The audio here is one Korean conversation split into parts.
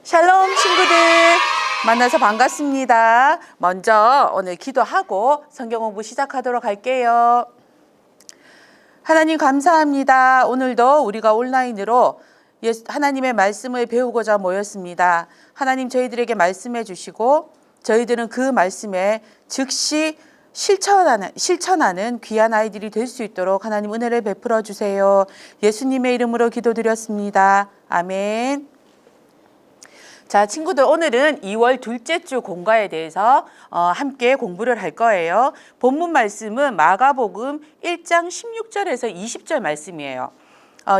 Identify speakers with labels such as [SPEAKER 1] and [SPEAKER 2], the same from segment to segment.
[SPEAKER 1] 샬롬 친구들 만나서 반갑습니다. 먼저 오늘 기도하고 성경 공부 시작하도록 할게요. 하나님 감사합니다. 오늘도 우리가 온라인으로 하나님의 말씀을 배우고자 모였습니다. 하나님 저희들에게 말씀해 주시고 저희들은 그 말씀에 즉시 실천하는 귀한 아이들이 될 수 있도록 하나님 은혜를 베풀어 주세요. 예수님의 이름으로 기도드렸습니다. 아멘. 자, 친구들 오늘은 2월 둘째 주 공과에 대해서 함께 공부를 할 거예요. 본문 말씀은 마가복음 1장 16절에서 20절 말씀이에요.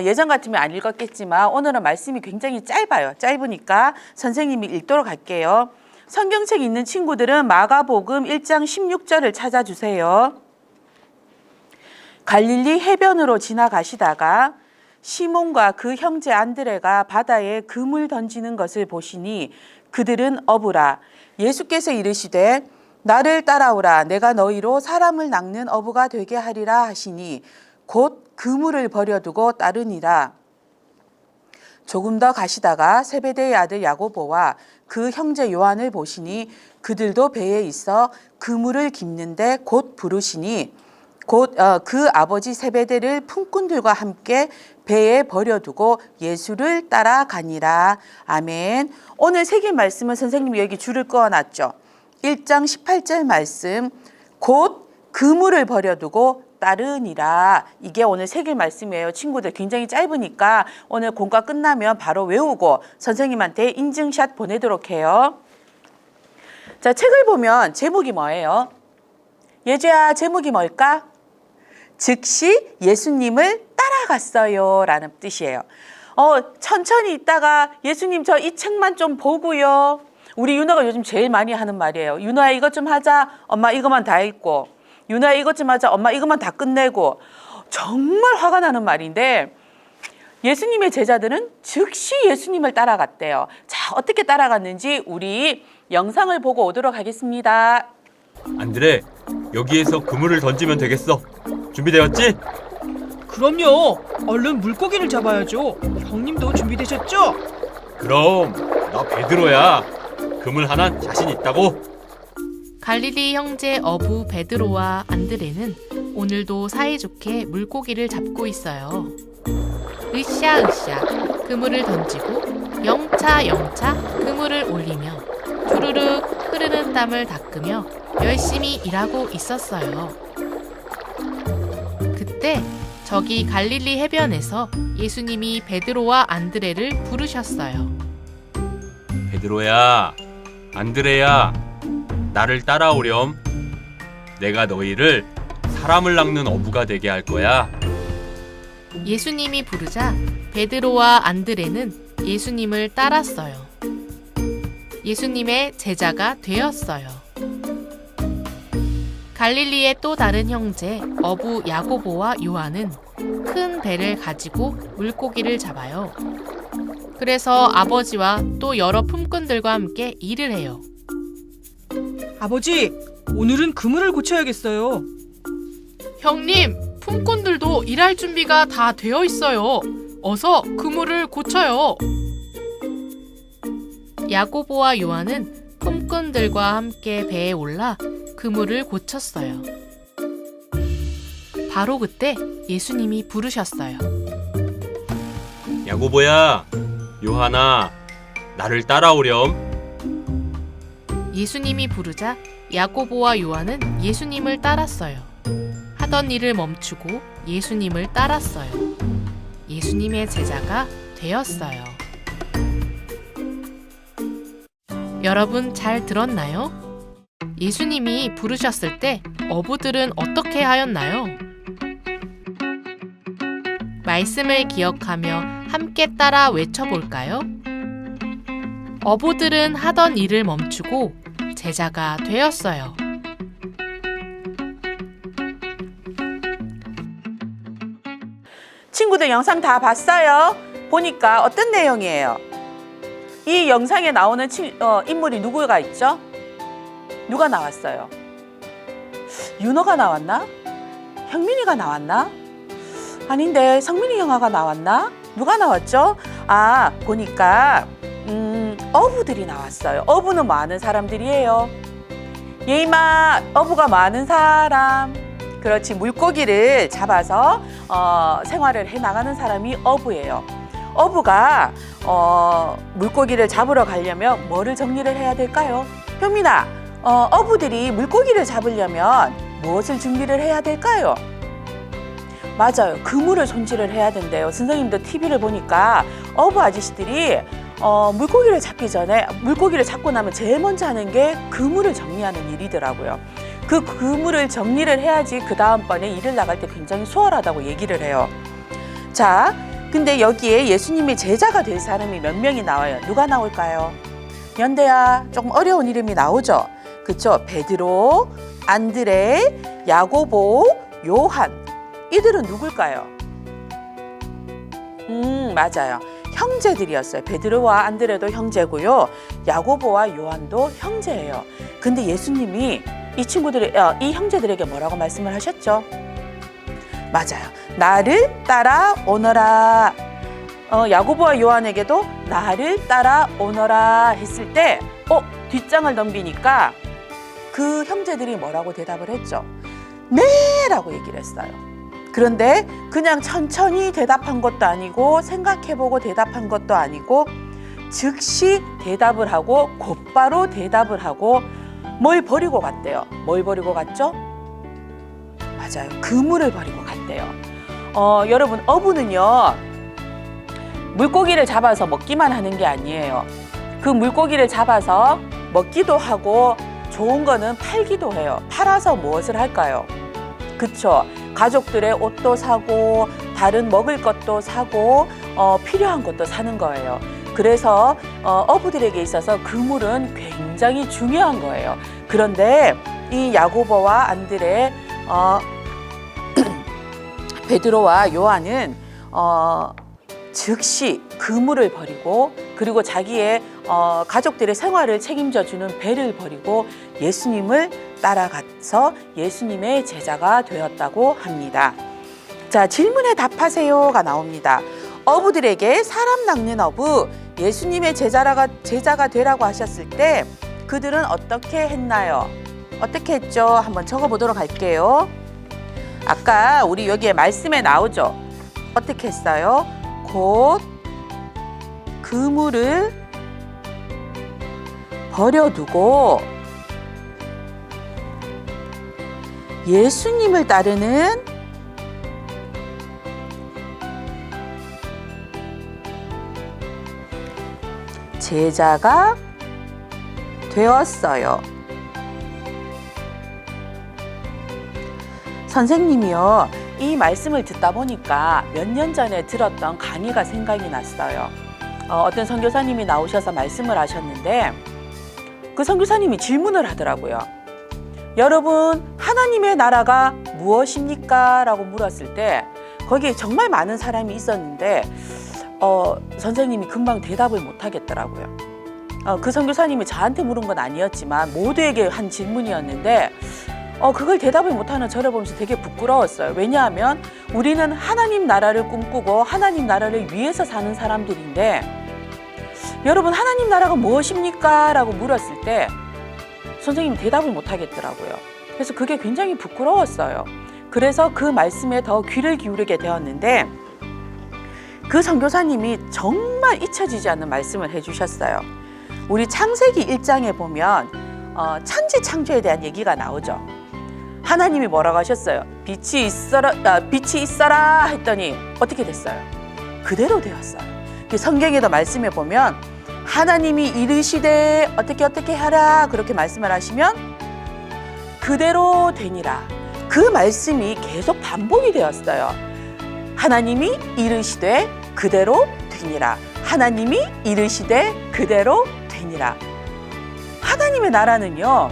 [SPEAKER 1] 예전 같으면 안 읽었겠지만 오늘은 말씀이 굉장히 짧아요. 짧으니까 선생님이 읽도록 할게요. 성경책 있는 친구들은 마가복음 1장 16절을 찾아주세요. 갈릴리 해변으로 지나가시다가 시몬과 그 형제 안드레가 바다에 금을 던지는 것을 보시니 그들은 어부라. 예수께서 이르시되 나를 따라오라. 내가 너희로 사람을 낚는 어부가 되게 하리라 하시니 곧 그물을 버려두고 따르니라. 조금 더 가시다가 세베대의 아들 야고보와 그 형제 요한을 보시니 그들도 배에 있어 그물을 깁는데 곧 부르시니 곧 그 아버지 세베대를 품꾼들과 함께 배에 버려두고 예수를 따라가니라. 아멘. 오늘 세계 말씀은 선생님이 여기 줄을 그어놨죠. 1장 18절 말씀 곧 그물을 버려두고 따르니라. 이게 오늘 세계 말씀이에요. 친구들 굉장히 짧으니까 오늘 공과 끝나면 바로 외우고 선생님한테 인증샷 보내도록 해요. 자, 책을 보면 제목이 뭐예요? 예주야, 제목이 뭘까? 즉시 예수님을 따라갔어요 라는 뜻이에요. 천천히 있다가 예수님 저 이 책만 좀 보고요. 우리 윤아가 요즘 제일 많이 하는 말이에요. 윤아야 이것 좀 하자. 엄마 이것만 다 읽고. 윤아야 이것 좀 하자. 엄마 이것만 다 끝내고. 정말 화가 나는 말인데 예수님의 제자들은 즉시 예수님을 따라갔대요. 자, 어떻게 따라갔는지 우리 영상을 보고 오도록 하겠습니다.
[SPEAKER 2] 안드레, 여기에서 그물을 던지면 되겠어. 준비되었지?
[SPEAKER 3] 그럼요. 얼른 물고기를 잡아야죠. 형님도 준비되셨죠?
[SPEAKER 2] 그럼 나 베드로야. 그물 하나 자신 있다고.
[SPEAKER 4] 갈릴리 형제 어부 베드로와 안드레는 오늘도 사이좋게 물고기를 잡고 있어요. 으쌰으쌰 그물을 던지고 영차 그물을 올리며 주르륵 흐르는 땀을 닦으며 열심히 일하고 있었어요. 그때 저기 갈릴리 해변에서 예수님이 베드로와 안드레를 부르셨어요.
[SPEAKER 2] 베드로야, 안드레야, 나를 따라오렴. 내가 너희를 사람을 낚는 어부가 되게 할 거야.
[SPEAKER 4] 예수님이 부르자 베드로와 안드레는 예수님을 따랐어요. 예수님의 제자가 되었어요. 갈릴리의 또 다른 형제 어부 야고보와 요한은 큰 배를 가지고 물고기를 잡아요. 그래서 아버지와 또 여러 품꾼들과 함께 일을 해요.
[SPEAKER 3] 아버지, 오늘은 그물을 고쳐야겠어요.
[SPEAKER 4] 형님, 품꾼들도 일할 준비가 다 되어 있어요. 어서 그물을 고쳐요. 야고보와 요한은 품꾼들과 함께 배에 올라 그물을 고쳤어요. 바로 그때 예수님이 부르셨어요.
[SPEAKER 2] 야고보야, 요한아, 나를 따라오렴.
[SPEAKER 4] 예수님이 부르자 야고보와 요한은 예수님을 따랐어요. 하던 일을 멈추고 예수님을 따랐어요. 예수님의 제자가 되었어요. 여러분 잘 들었나요? 예수님이 부르셨을 때 어부들은 어떻게 하였나요? 말씀을 기억하며 함께 따라 외쳐볼까요? 어부들은 하던 일을 멈추고 제자가 되었어요.
[SPEAKER 1] 친구들 영상 다 봤어요? 보니까 어떤 내용이에요? 이 영상에 나오는 인물이 누구가 있죠? 누가 나왔어요? 윤호가 나왔나? 형민이가 나왔나? 아닌데 성민이 형아가 나왔나? 누가 나왔죠? 보니까 어부들이 나왔어요. 어부는 뭐 아는 사람들이에요? 예임아, 어부가 많은 사람. 그렇지, 물고기를 잡아서 생활을 해나가는 사람이 어부예요. 어부가 물고기를 잡으러 가려면 뭐를 정리를 해야 될까요? 현민아, 어부들이 물고기를 잡으려면 무엇을 준비를 해야 될까요? 맞아요. 그물을 손질을 해야 된대요. 선생님도 TV를 보니까 어부 아저씨들이 물고기를 잡기 전에, 물고기를 잡고 나면 제일 먼저 하는 게 그물을 정리하는 일이더라고요. 그 그물을 정리를 해야지 그 다음번에 일을 나갈 때 굉장히 수월하다고 얘기를 해요. 자, 근데 여기에 예수님의 제자가 될 사람이 몇 명이 나와요. 누가 나올까요? 연대야, 조금 어려운 이름이 나오죠. 그쵸? 베드로, 안드레, 야고보, 요한. 이들은 누굴까요? 맞아요. 형제들이었어요. 베드로와 안드레도 형제고요. 야고보와 요한도 형제예요. 근데 예수님이 이 형제들에게 뭐라고 말씀을 하셨죠? 맞아요. 나를 따라오너라. 야고보와 요한에게도 나를 따라오너라 했을 때 뒷장을 넘기니까 그 형제들이 뭐라고 대답을 했죠? 네! 라고 얘기를 했어요. 그런데 그냥 천천히 대답한 것도 아니고 생각해보고 대답한 것도 아니고 즉시 대답을 하고 곧바로 대답을 하고 뭘 버리고 갔대요? 뭘 버리고 갔죠? 맞아요. 그물을 버리고 갔대요. 여러분, 어부는요, 물고기를 잡아서 먹기만 하는 게 아니에요. 그 물고기를 잡아서 먹기도 하고 좋은 거는 팔기도 해요. 팔아서 무엇을 할까요? 그쵸? 가족들의 옷도 사고 다른 먹을 것도 사고 필요한 것도 사는 거예요. 그래서 어부들에게 있어서 그물은 굉장히 중요한 거예요. 그런데 이 야고보와 안드레, 베드로와 요한은 즉시 그물을 버리고 그리고 자기의 가족들의 생활을 책임져 주는 배를 버리고 예수님을 따라가서 예수님의 제자가 되었다고 합니다. 자, 질문에 답하세요가 나옵니다. 어부들에게 사람 낚는 어부, 예수님의 제자가 되라고 하셨을 때 그들은 어떻게 했나요? 어떻게 했죠? 한번 적어보도록 할게요. 아까 우리 여기에 말씀에 나오죠? 어떻게 했어요? 곧 그물을 버려두고 예수님을 따르는 제자가 되었어요. 선생님이요, 이 말씀을 듣다 보니까 몇 년 전에 들었던 강의가 생각이 났어요. 어떤 선교사님이 나오셔서 말씀을 하셨는데 그 선교사님이 질문을 하더라고요. 여러분, 하나님의 나라가 무엇입니까? 라고 물었을 때 거기에 정말 많은 사람이 있었는데 선생님이 금방 대답을 못 하겠더라고요. 그 선교사님이 저한테 물은 건 아니었지만 모두에게 한 질문이었는데 그걸 대답을 못하는 저를 보면서 되게 부끄러웠어요. 왜냐하면 우리는 하나님 나라를 꿈꾸고 하나님 나라를 위해서 사는 사람들인데 여러분, 하나님 나라가 무엇입니까? 라고 물었을 때 선생님이 대답을 못 하겠더라고요. 그래서 그게 굉장히 부끄러웠어요. 그래서 그 말씀에 더 귀를 기울이게 되었는데 그 선교사님이 정말 잊혀지지 않는 말씀을 해주셨어요. 우리 창세기 1장에 보면 천지 창조에 대한 얘기가 나오죠. 하나님이 뭐라고 하셨어요? 빛이 있어라 했더니 어떻게 됐어요? 그대로 되었어요. 성경에도 말씀해 보면 하나님이 이르시되 어떻게 하라 그렇게 말씀을 하시면 그대로 되니라. 그 말씀이 계속 반복이 되었어요. 하나님이 이르시되 그대로 되니라. 하나님이 이르시되 그대로 되니라. 하나님의 나라는요,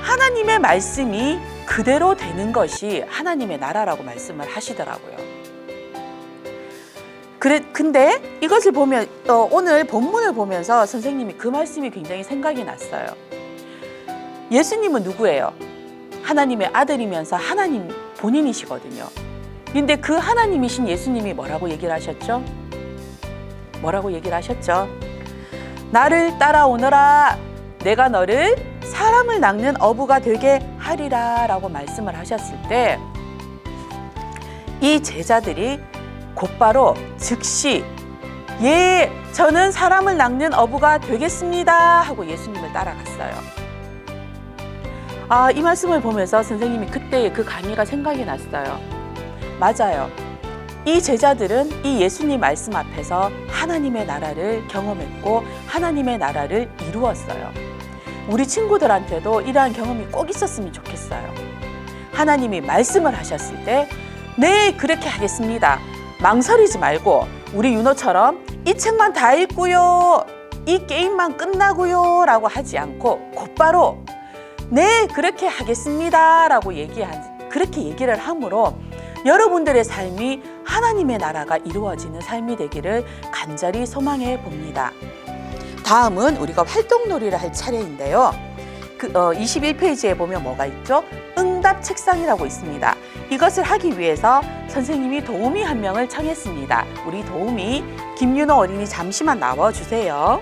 [SPEAKER 1] 하나님의 말씀이 그대로 되는 것이 하나님의 나라라고 말씀을 하시더라고요. 근데 이것을 보면 오늘 본문을 보면서 선생님이 그 말씀이 굉장히 생각이 났어요. 예수님은 누구예요? 하나님의 아들이면서 하나님 본인이시거든요. 근데 그 하나님이신 예수님이 뭐라고 얘기를 하셨죠? 뭐라고 얘기를 하셨죠? 나를 따라오너라. 내가 너를 사람을 낚는 어부가 되게 하리라 라고 말씀을 하셨을 때 이 제자들이 곧바로 즉시 예, 저는 사람을 낚는 어부가 되겠습니다 하고 예수님을 따라갔어요. 이 말씀을 보면서 선생님이 그때의 그 강의가 생각이 났어요. 맞아요. 이 제자들은 이 예수님 말씀 앞에서 하나님의 나라를 경험했고 하나님의 나라를 이루었어요. 우리 친구들한테도 이러한 경험이 꼭 있었으면 좋겠어요. 하나님이 말씀을 하셨을 때 네, 그렇게 하겠습니다. 망설이지 말고 우리 윤호처럼 이 책만 다 읽고요. 이 게임만 끝나고요. 라고 하지 않고 곧바로 네, 그렇게 하겠습니다. 라고 그렇게 얘기를 함으로 여러분들의 삶이 하나님의 나라가 이루어지는 삶이 되기를 간절히 소망해 봅니다. 다음은 우리가 활동놀이를 할 차례인데요. 21페이지에 보면 뭐가 있죠? 응답 책상이라고 있습니다. 이것을 하기 위해서 선생님이 도우미 한 명을 청했습니다. 우리 도우미 김윤호 어린이 잠시만 나와주세요.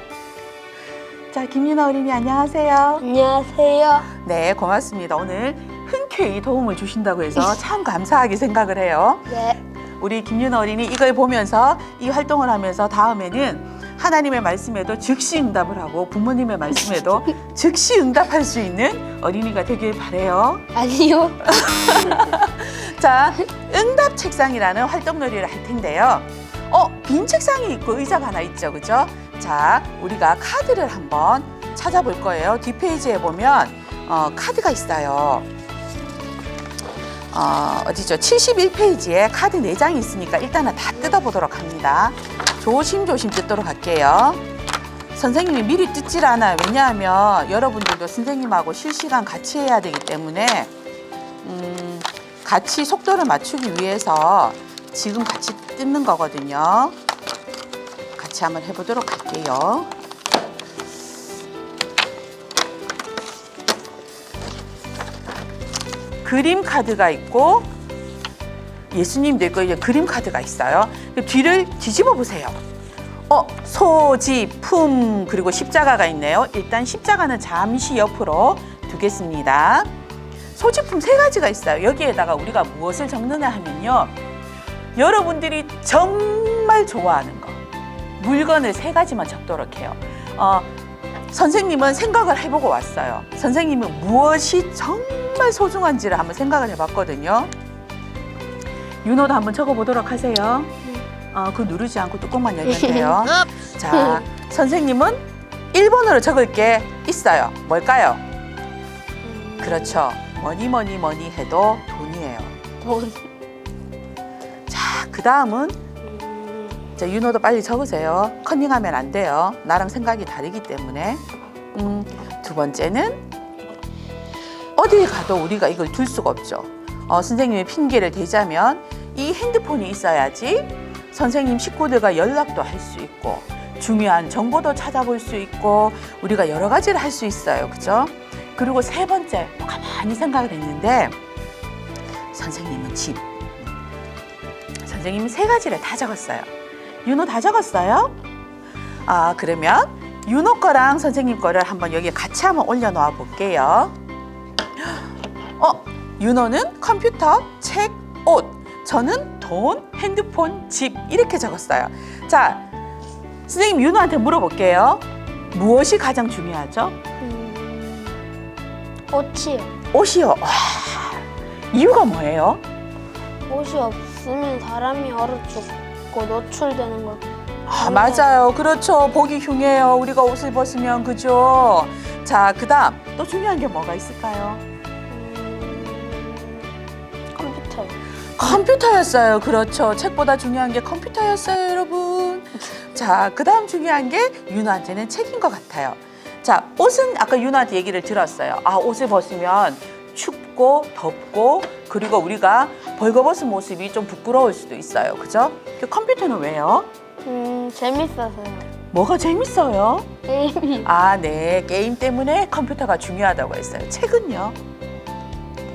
[SPEAKER 1] 자, 김윤호 어린이 안녕하세요.
[SPEAKER 5] 안녕하세요.
[SPEAKER 1] 네, 고맙습니다. 오늘 흔쾌히 도움을 주신다고 해서 참 감사하게 생각을 해요.
[SPEAKER 5] 네.
[SPEAKER 1] 우리 김윤호 어린이 이걸 보면서 이 활동을 하면서 다음에는 하나님의 말씀에도 즉시 응답을 하고 부모님의 말씀에도 즉시 응답할 수 있는 어린이가 되길 바라요.
[SPEAKER 5] 아니요.
[SPEAKER 1] 자, 응답 책상이라는 활동놀이를 할 텐데요. 빈 책상이 있고 의자가 하나 있죠, 그죠? 자, 우리가 카드를 한번 찾아볼 거예요. 뒷페이지에 보면 카드가 있어요. 어디죠? 71페이지에 카드 4장이 있으니까 일단은 다 뜯어보도록 합니다. 조심조심 뜯도록 할게요. 선생님이 미리 뜯질 않아요. 왜냐하면 여러분들도 선생님하고 실시간 같이 해야 되기 때문에 같이 속도를 맞추기 위해서 지금 같이 뜯는 거거든요. 같이 한번 해보도록 할게요. 그림 카드가 있고 예수님도 있고 이제 그림 카드가 있어요. 뒤를 뒤집어 보세요. 소지품 그리고 십자가가 있네요. 일단 십자가는 잠시 옆으로 두겠습니다. 소지품 3가지가 있어요. 여기에다가 우리가 무엇을 적느냐 하면요. 여러분들이 정말 좋아하는 거 물건을 3가지만 적도록 해요. 선생님은 생각을 해보고 왔어요. 선생님은 무엇이 정말 소중한지를 한번 생각을 해봤거든요. 윤호도 한번 적어보도록 하세요. 그거 누르지 않고 뚜껑만 열면 돼요. 자, 선생님은 1번으로 적을 게 있어요. 뭘까요? 그렇죠. 뭐니 해도 돈이에요.
[SPEAKER 5] 돈.
[SPEAKER 1] 자, 그 다음은 자, 윤호도 빨리 적으세요. 컨닝하면 안 돼요. 나랑 생각이 다르기 때문에. 2번째는 어디에 가도 우리가 이걸 둘 수가 없죠. 선생님의 핑계를 대자면 이 핸드폰이 있어야지 선생님 식구들과 연락도 할 수 있고 중요한 정보도 찾아볼 수 있고 우리가 여러 가지를 할 수 있어요. 그죠? 그리고 3번째 또 가만히 생각을 했는데 선생님은 집. 선생님이 3가지를 다 적었어요. 윤호 다 적었어요? 그러면 윤호 거랑 선생님 거를 한번 여기에 같이 한번 올려놓아 볼게요. 윤호는 컴퓨터, 책, 옷. 저는 돈, 핸드폰, 집 이렇게 적었어요. 자, 선생님 윤호한테 물어볼게요. 무엇이 가장 중요하죠?
[SPEAKER 5] 옷이요.
[SPEAKER 1] 옷이요. 이유가 뭐예요?
[SPEAKER 5] 옷이 없으면 사람이 얼어 죽고 노출되는 거.
[SPEAKER 1] 맞아요. 그렇죠. 보기 흉해요. 우리가 옷을 벗으면. 그죠? 자, 그 다음 또 중요한 게 뭐가 있을까요?
[SPEAKER 5] 컴퓨터요.
[SPEAKER 1] 컴퓨터였어요. 그렇죠. 책보다 중요한 게 컴퓨터였어요, 여러분. 자, 그 다음 중요한 게 윤호한테는 책인 것 같아요. 자, 옷은 아까 윤호한테 얘기를 들었어요. 옷을 벗으면 춥고 덥고 그리고 우리가 벌거벗은 모습이 좀 부끄러울 수도 있어요. 그죠? 컴퓨터는 왜요?
[SPEAKER 5] 재밌어서요.
[SPEAKER 1] 뭐가 재밌어요?
[SPEAKER 5] 게임이
[SPEAKER 1] 네. 게임 때문에 컴퓨터가 중요하다고 했어요. 책은요?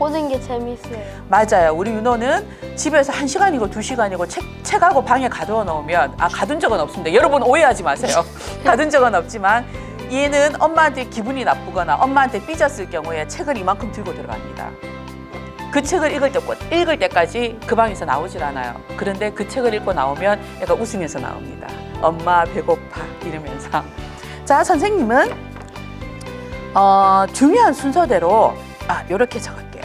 [SPEAKER 5] 바꾸는 게 재밌어요.
[SPEAKER 1] 맞아요. 우리 윤호는 집에서 1시간이고 2시간이고 책하고 방에 가두어 놓으면 가둔 적은 없습니다. 여러분 오해하지 마세요. 가둔 적은 없지만 얘는 엄마한테 기분이 나쁘거나 엄마한테 삐졌을 경우에 책을 이만큼 들고 들어갑니다. 그 책을 읽을 때까지 그 방에서 나오질 않아요. 그런데 그 책을 읽고 나오면 애가 웃으면서 나옵니다. 엄마 배고파 이러면서. 자, 선생님은 중요한 순서대로 이렇게 적을게요.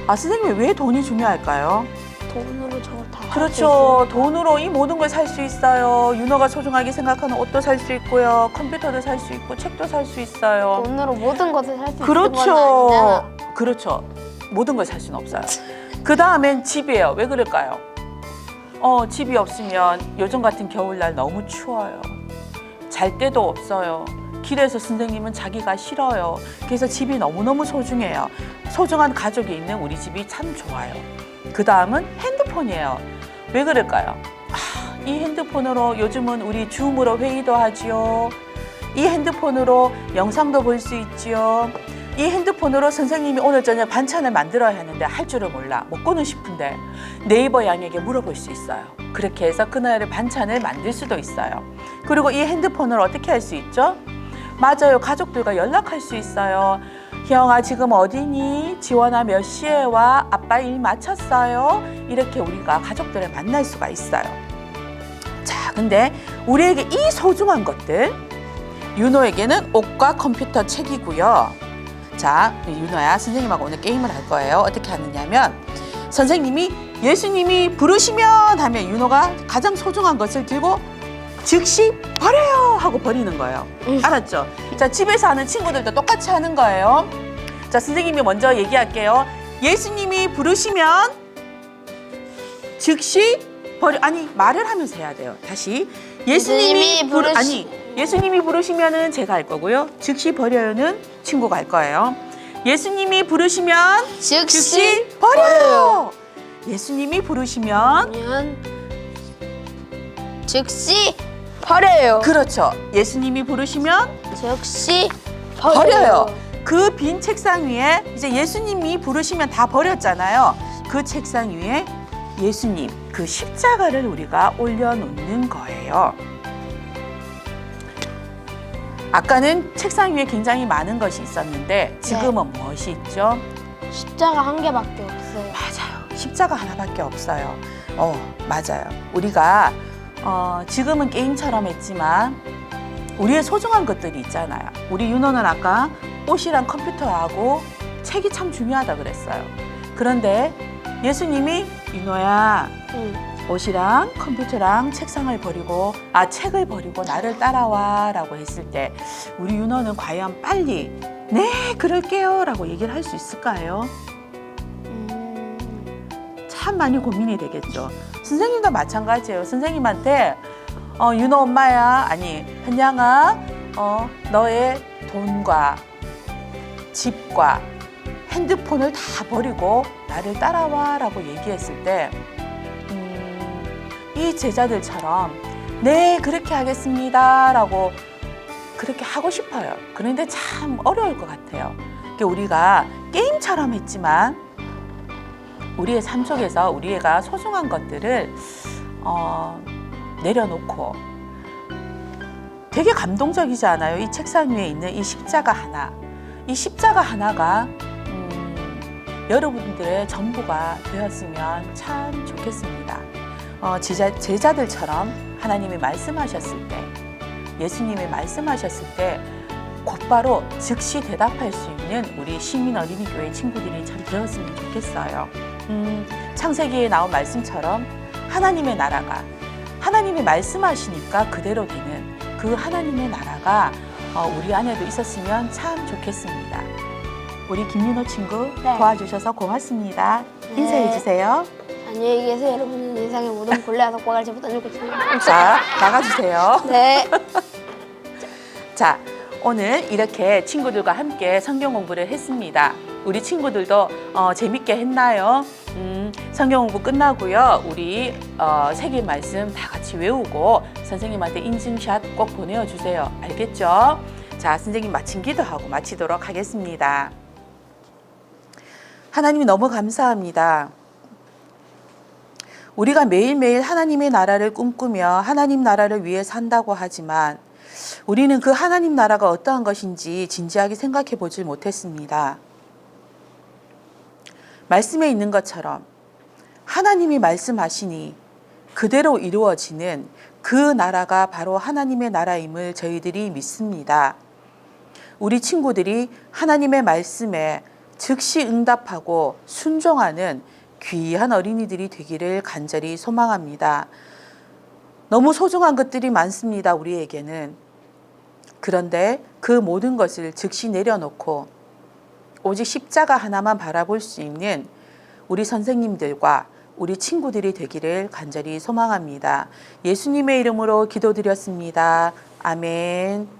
[SPEAKER 1] 선생님이 왜 돈이 중요할까요?
[SPEAKER 5] 돈으로 저걸 다
[SPEAKER 1] 그렇죠. 돈으로 이 모든 걸 살 수 있어요. 윤호가 소중하게 생각하는 옷도 살 수 있고요. 컴퓨터도 살 수 있고 책도 살 수 있어요.
[SPEAKER 5] 돈으로 모든 것을 살 수 있는 건
[SPEAKER 1] 그렇죠.
[SPEAKER 5] 아니잖아.
[SPEAKER 1] 그렇죠. 모든 걸 살 수는 없어요. 그 다음엔 집이에요. 왜 그럴까요? 집이 없으면 요즘 같은 겨울날 너무 추워요. 잘 데도 없어요. 길에서 선생님은 자기가 싫어요. 그래서 집이 너무너무 소중해요. 소중한 가족이 있는 우리 집이 참 좋아요. 그 다음은 핸드폰이에요. 왜 그럴까요? 이 핸드폰으로 요즘은 우리 줌으로 회의도 하지요. 이 핸드폰으로 영상도 볼 수 있지요. 이 핸드폰으로 선생님이 오늘 저녁 반찬을 만들어야 하는데 할 줄을 몰라. 먹고는 싶은데 네이버 양에게 물어볼 수 있어요. 그렇게 해서 그날의 반찬을 만들 수도 있어요. 그리고 이 핸드폰을 어떻게 할 수 있죠? 맞아요. 가족들과 연락할 수 있어요. 형아 지금 어디니? 지원아 몇 시에 와? 아빠 일 마쳤어요? 이렇게 우리가 가족들을 만날 수가 있어요. 자, 근데 우리에게 이 소중한 것들, 윤호에게는 옷과 컴퓨터, 책이고요. 자, 윤호야, 선생님하고 오늘 게임을 할 거예요. 어떻게 하느냐면 선생님이 예수님이 부르시면 하면 윤호가 가장 소중한 것을 들고 즉시 버려요 하고 버리는 거예요. 알았죠? 자, 집에서 하는 친구들도 똑같이 하는 거예요. 자, 선생님이 먼저 얘기할게요. 예수님이 부르시면 즉시 버려. 말을 하면서 해야 돼요. 다시. 예수님이 부르시면은 제가 할 거고요. 즉시 버려요는 친구가 할 거예요. 예수님이 부르시면 즉시 버려요. 예수님이 부르시면
[SPEAKER 5] 즉시 버려요.
[SPEAKER 1] 그렇죠. 예수님이 부르시면
[SPEAKER 5] 즉시
[SPEAKER 1] 버려요. 그 빈 책상 위에 이제 예수님이 부르시면 다 버렸잖아요. 그 책상 위에 예수님, 그 십자가를 우리가 올려놓는 거예요. 아까는 책상 위에 굉장히 많은 것이 있었는데 지금은 무엇이 있죠?
[SPEAKER 5] 십자가 한 개밖에 없어요.
[SPEAKER 1] 맞아요. 십자가 하나밖에 없어요. 맞아요. 우리가 지금은 게임처럼 했지만 우리의 소중한 것들이 있잖아요. 우리 윤호는 아까 옷이랑 컴퓨터하고 책이 참 중요하다 그랬어요. 그런데 예수님이 윤호야 옷이랑 컴퓨터랑 책을 버리고 나를 따라와 라고 했을 때 우리 윤호는 과연 빨리 네 그럴게요 라고 얘기를 할 수 있을까요? 참 많이 고민이 되겠죠. 선생님도 마찬가지예요. 선생님한테 윤호 엄마야 현양아 너의 돈과 집과 핸드폰을 다 버리고 나를 따라와 라고 얘기했을 때 이 제자들처럼 네 그렇게 하겠습니다 라고 그렇게 하고 싶어요. 그런데 참 어려울 것 같아요. 우리가 게임처럼 했지만 우리의 삶 속에서 우리가 소중한 것들을 내려놓고 되게 감동적이지 않아요? 이 책상 위에 있는 이 십자가 하나. 이 십자가 하나가 여러분들의 전부가 되었으면 참 좋겠습니다. 제자들처럼 하나님이 말씀하셨을 때, 예수님이 말씀하셨을 때 곧바로 즉시 대답할 수 있는 우리 시민 어린이교회 친구들이 참 되었으면 좋겠어요. 창세기에 나온 말씀처럼 하나님의 나라가 하나님이 말씀하시니까 그대로 되는 그 하나님의 나라가 우리 안에도 있었으면 참 좋겠습니다. 우리 김윤호 친구 도와주셔서 고맙습니다. 인사해 주세요.
[SPEAKER 5] 안녕히 계세요. 여러분은 인생의 모든 본래와 속과 갈지 못한 좋겠습니다.
[SPEAKER 1] 자, 나가주세요.
[SPEAKER 5] 네.
[SPEAKER 1] 자, 오늘 이렇게 친구들과 함께 성경 공부를 했습니다. 우리 친구들도 재밌게 했나요? 성경 공부 끝나고요. 우리 세계 말씀 다 같이 외우고 선생님한테 인증샷 꼭 보내주세요. 알겠죠? 자, 선생님 마침 기도하고 마치도록 하겠습니다. 하나님 너무 감사합니다. 우리가 매일매일 하나님의 나라를 꿈꾸며 하나님 나라를 위해 산다고 하지만 우리는 그 하나님 나라가 어떠한 것인지 진지하게 생각해 보질 못했습니다. 말씀에 있는 것처럼 하나님이 말씀하시니 그대로 이루어지는 그 나라가 바로 하나님의 나라임을 저희들이 믿습니다. 우리 친구들이 하나님의 말씀에 즉시 응답하고 순종하는 귀한 어린이들이 되기를 간절히 소망합니다. 너무 소중한 것들이 많습니다, 우리에게는. 그런데 그 모든 것을 즉시 내려놓고 오직 십자가 하나만 바라볼 수 있는 우리 선생님들과 우리 친구들이 되기를 간절히 소망합니다. 예수님의 이름으로 기도드렸습니다. 아멘.